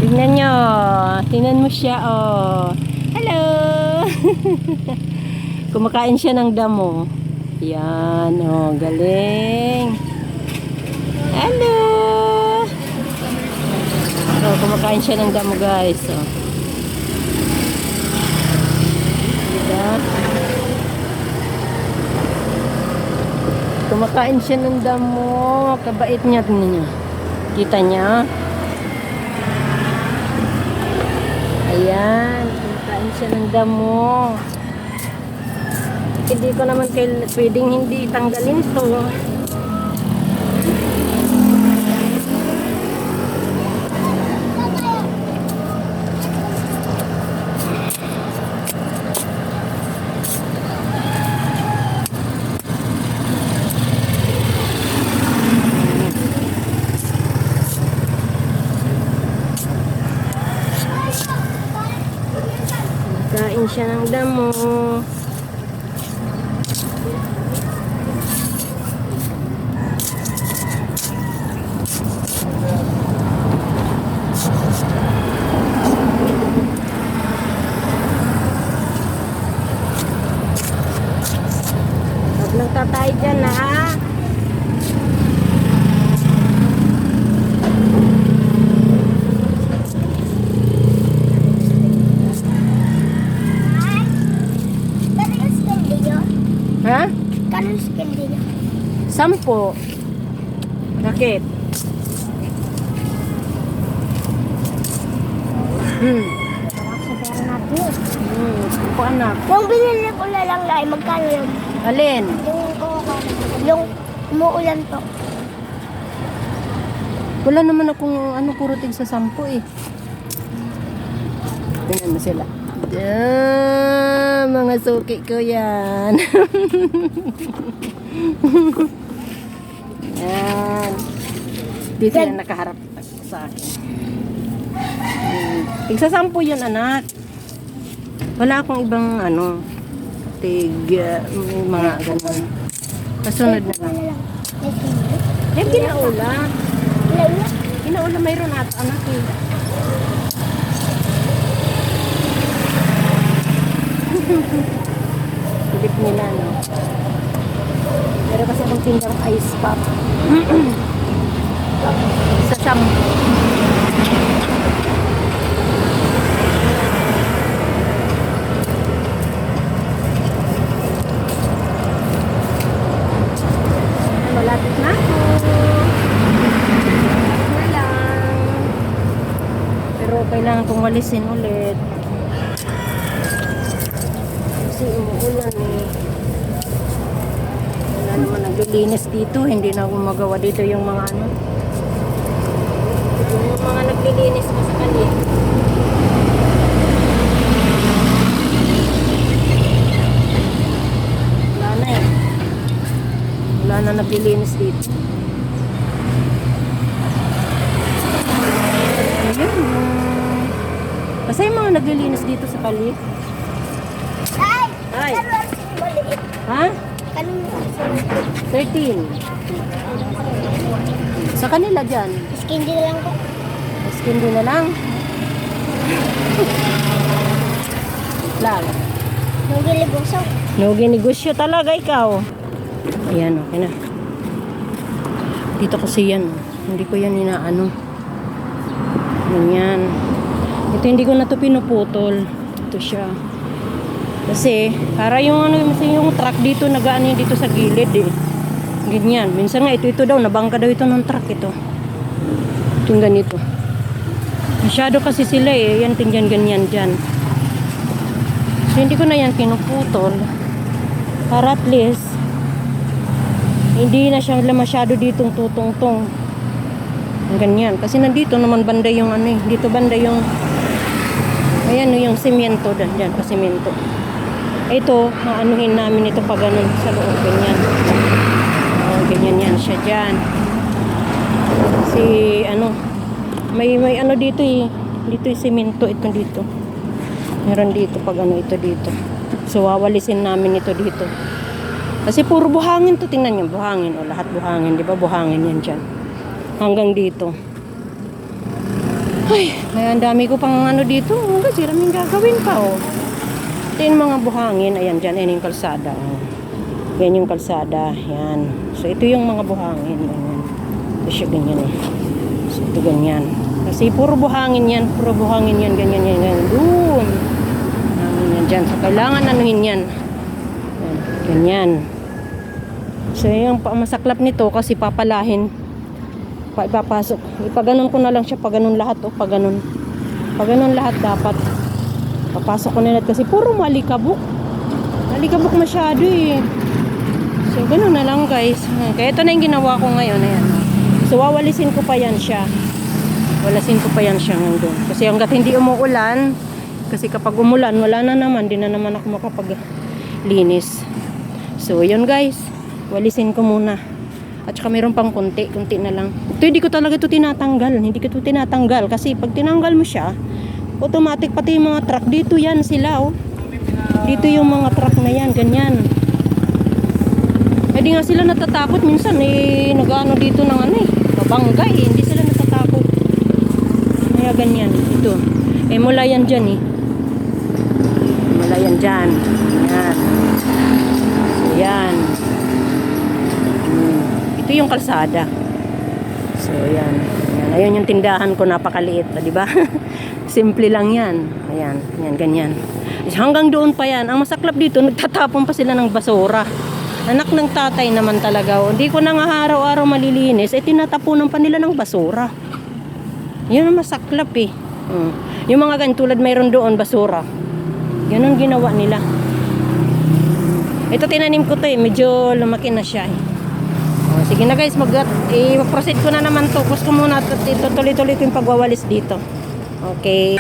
Tingnan nyo. Tingnan mo siya, oh. Hello! Kumakain siya ng damo. Yan, oh. Galing. Hello! Oh, kumakain siya ng damo, guys. Oh. Diba? Kumakain siya ng damo. Kabait niya. Tingnan nyo. Kita niya? Ayan, kumakain siya ng damo. Hindi ko naman pwedeng hindi tanggalin ito. Kain siya ng damo. Huwag lang tatay dyan, ha? Ha? Kanang skin din yun? 10. Bakit? Sa pera natin. Ako anak. Yung binili ko na lang ay magkano yun? Alin? Yung umuulan po. Wala naman akong puro tig sa 10 eh. Tingnan mo sila. Mga suki ko yan. Yan. Dito na nakaharap sa akin. Tig sa 10 yun, anak. Wala akong ibang mga ganun. Kasunod na lang. Eh, ginaula. Ginaula mayroon ata, anak eh. Silip nila, no? Pero kasi kung tindang ice pop. Sa sam. Malapit na ako. Na lang. Pero kailangan kong walisin ulit. Kasi umuulan eh. Wala naman naglilinis dito. Hindi na gumagawa dito yung mga ano. Yung mga naglilinis ko sa kanya. Wala na eh. Wala na naglilinis dito. Ayun. Kasi yung mga naglilinis dito sa kali. Ay! Ay. Ano ang maliit? Ha? Kanino? 13. Sa kanila dyan. Skin din lang po. Skin din na lang. Lang. Nung gilibusaw. No, ginegosyo talaga ikaw. Ayan, okay na. Dito kasi yan. Hindi ko yan inaano. Ganyan. Ito hindi ko na to pinuputol. Ito siya. Kasi, para yung ano, yung truck dito, nagaan yun dito sa gilid eh. Ganyan. Minsan nga, ito daw, nabangka daw ito ng truck ito. Itong ganito. Masyado kasi sila eh. Yan, tingyan, ganyan dyan. So, hindi ko na yan pinuputol. Para at least, hindi na siya masyado ditong tutong-tong. Ganyan. Kasi nandito naman banda yung ano eh. Dito banda yung, ayan yung semento. Dyan, pasemento. Ito, maanuhin namin ito pa ganun sa loob. Ganyan. Ganyan yan siya dyan. Kasi, ano, may ano dito eh. Dito yung semento. Ito dito. Meron dito pag ano ito dito. So, wawalisin namin ito dito. Kasi puro buhangin to. Tingnan nyo, buhangin. O, lahat buhangin. Di ba? Buhangin yan dyan. Hanggang dito. Ay, ang dami ko pang ano dito. Kasi raming gagawin pa, oh. Ito yung mga buhangin. Ayan, dyan. Ayan yung kalsada. Oh. Yan yung kalsada. Yan. So, ito yung mga buhangin. Ganyan. Ito siya ganyan, eh. So, ito ganyan. Kasi puro buhangin yan. Puro buhangin yan. Ganyan, yan, yan. Doon. Buhangin yan dyan. So, kailangan anuhin yan. Yan. Ganyan. So, yung masaklap nito kasi papalahin. Ipapasok. Ipaganon ko na lang siya. Paganon lahat. O, paganon. Paganon lahat dapat. Papasok ko na lahat kasi puro malikabok. Malikabok masyado eh. So, ganun na lang guys. Kaya ito na yung ginawa ko ngayon. Ayan. So, wawalisin ko pa yan siya. Walasin ko pa yan siya ngayon. Kasi hanggat hindi umuulan, kasi kapag umulan, wala na naman. Di na naman ako makapaglinis. So, yun guys. Walisin ko muna. At saka mayroon pang konti na lang. Ito hindi ko talaga ito tinatanggal. Hindi ko ito tinatanggal. Kasi pag tinanggal mo siya, automatic pati yung mga truck. Dito yan sila, oh. Dito yung mga truck na yan. Ganyan. Hindi nga sila natatakot. Minsan, eh, nag-ano dito ng ano, eh. Babangga, eh. Hindi sila natatakot. Kaya ganyan. Ito. Eh, mula yan dyan, eh. Mula yan dyan. Yan. So, yan. Ito yung kalsada. So, yan. Yan. Ayun yung tindahan ko, napakaliit, di ba? Simple lang yan. Ayan, yan, ganyan. Hanggang doon pa yan. Ang masaklap dito, nagtatapon pa sila ng basura. Anak ng tatay naman talaga. Hindi ko na nga araw-araw malilinis, eh tinatapunan pa nila ng basura. Yun ang masaklap eh. Yung mga ganyan, tulad mayroon doon, basura. Yun ang ginawa nila. Ito tinanim ko to eh, medyo lumaki na siya eh. Sige na guys, mag-proceed ko na naman to. Gusto ko muna tuloy-tuloy ko yung pagwawalis dito. Okay.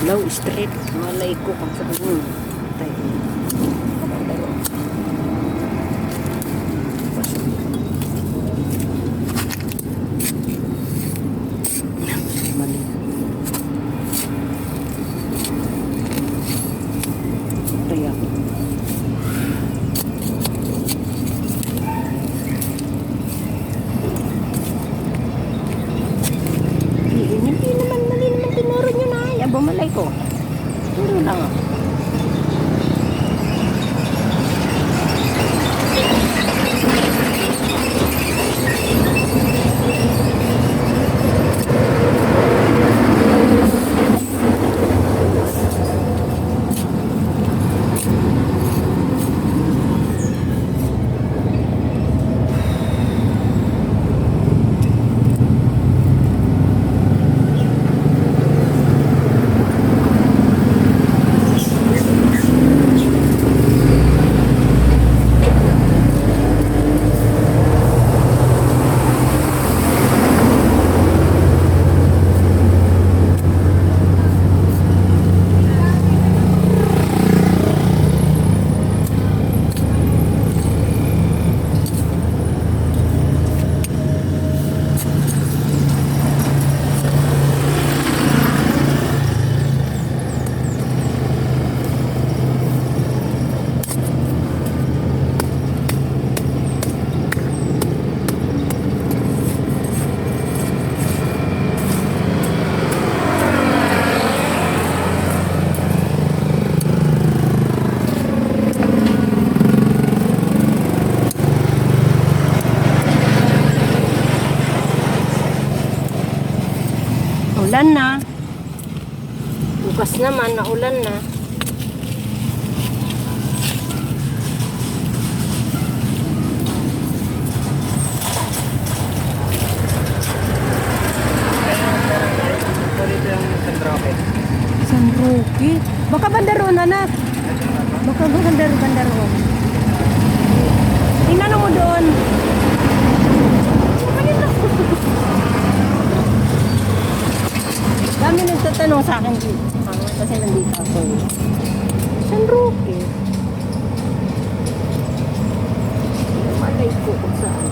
Kablaw Street. Malay ko kung saan. Tayo. Mali. Kaya ako. Hindi naman mali naman tinuro nyo na. Aba malay ko. Turo lang ako. Ulan na. Bukas naman, naulan na. San Roque? Baka Bandaron, anak. Baka Bandaron. Tingnan mo doon. Dami nagtatanong sa akin dito. Kasi nandito ako. San Roque? Malay ko kung saan.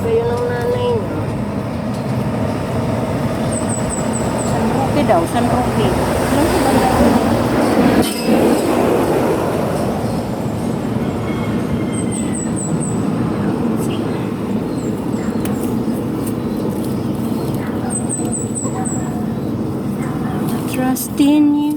Kayo ng nanay niya. San Roque daw, San Roque. Alam ko ba daw? Trust in you.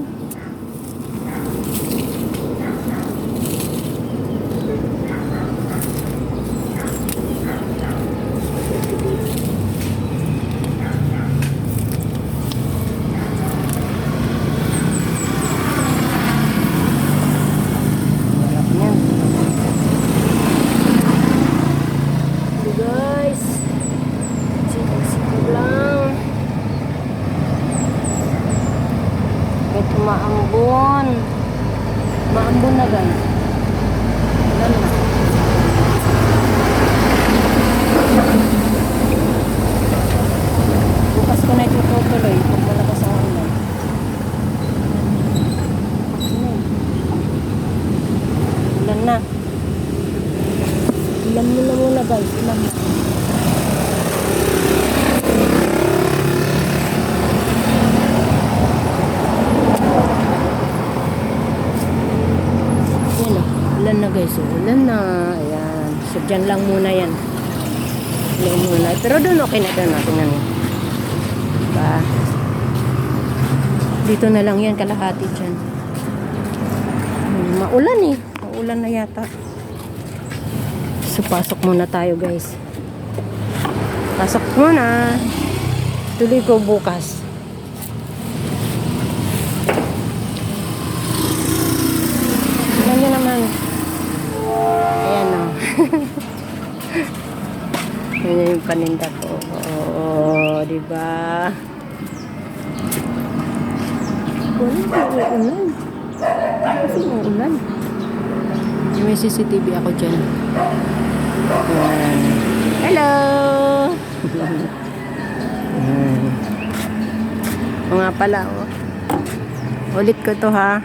Guys, sikap lang. Ulam mo na muna guys. Ulam mo. Yan o. Ulan na guys. Ulan na. Ayan. So dyan lang muna yan. Ulan muna. Pero doon okay na doon. Tingnan mo. Diba? Dito na lang yan. Kalahati dyan. Maulan eh. Maulan na yata. So, pasok muna tayo guys. Pasok muna. Tuloy ko bukas. Tignan nyo naman. Ayan o. Yan yung paninda ko. Oo, diba? Ulan. Kasi ulan. May CCTV ako dyan. Ayan. Hello! O nga pala, oh. Ulit ko to ha.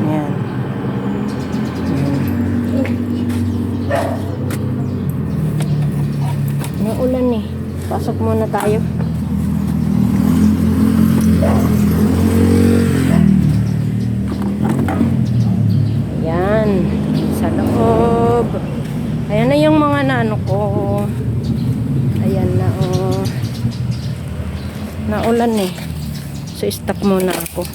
Ayan. May ulan eh. Pasok muna tayo. Ayan. Sa loob. Ayan na yung mga naano ko. Ayan na oh. Naulan eh. So stop muna ako.